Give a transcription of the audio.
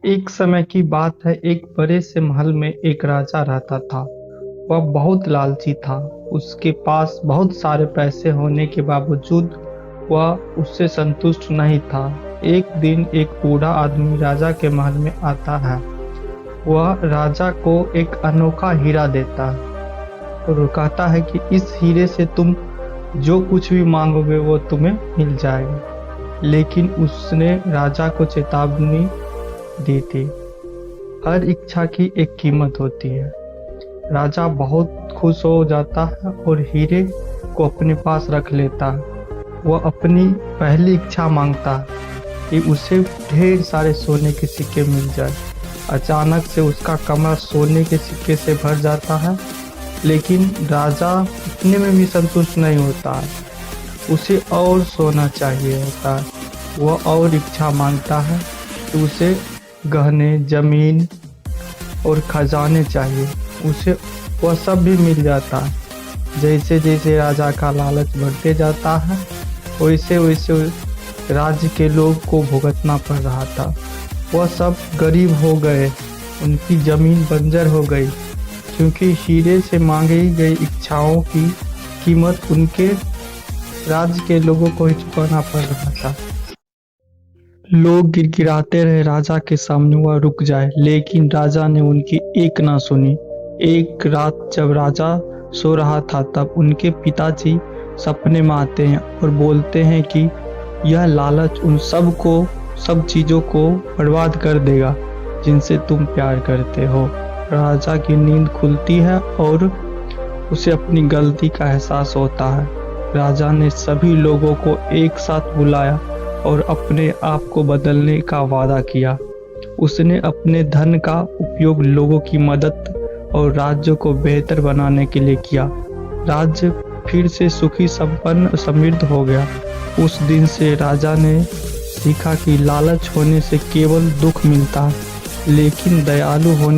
एक समय की बात है, एक बड़े से महल में एक राजा रहता था। वह बहुत लालची था। उसके पास बहुत सारे पैसे होने के बावजूद वह उससे संतुष्ट नहीं था। एक दिन एक बूढ़ा आदमी राजा के महल में आता है। वह राजा को एक अनोखा हीरा देता है और वो कहता है कि इस हीरे से तुम जो कुछ भी मांगोगे वो तुम्हें मिल जाएगा। लेकिन उसने राजा को चेतावनी दी थी, हर इच्छा की एक कीमत होती है। राजा बहुत खुश हो जाता है और हीरे को अपने पास रख लेता है। वह अपनी पहली इच्छा मांगता है कि उसे ढेर सारे सोने के सिक्के मिल जाए। अचानक से उसका कमरा सोने के सिक्के से भर जाता है, लेकिन राजा इतने में भी संतुष्ट नहीं होता है। उसे और सोना चाहिए होता है। वह और इच्छा मांगता है कि उसे गहने, जमीन और खजाने चाहिए। उसे वह सब भी मिल जाता है। जैसे जैसे राजा का लालच बढ़ते जाता है, वैसे वैसे राज्य के लोग को भुगतना पड़ रहा था। वह सब गरीब हो गए, उनकी जमीन बंजर हो गई, क्योंकि हीरे से मांगी गई इच्छाओं की कीमत उनके राज्य के लोगों को ही चुकाना पड़ रहा था। लोग गिड़गिड़ाते रहे राजा के सामने वह रुक जाए, लेकिन राजा ने उनकी एक ना सुनी। एक रात जब राजा सो रहा था, तब उनके पिताजी सपने में आते हैं और बोलते हैं कि यह लालच उन सब चीजों को बर्बाद कर देगा जिनसे तुम प्यार करते हो। राजा की नींद खुलती है और उसे अपनी गलती का एहसास होता है। राजा ने सभी लोगों को एक साथ बुलाया और अपने आप को बदलने का वादा किया। उसने अपने धन का उपयोग लोगों की मदद और राज्य को बेहतर बनाने के लिए किया। राज्य फिर से सुखी, संपन्न, समृद्ध हो गया। उस दिन से राजा ने सीखा कि लालच होने से केवल दुख मिलता है, लेकिन दयालु होने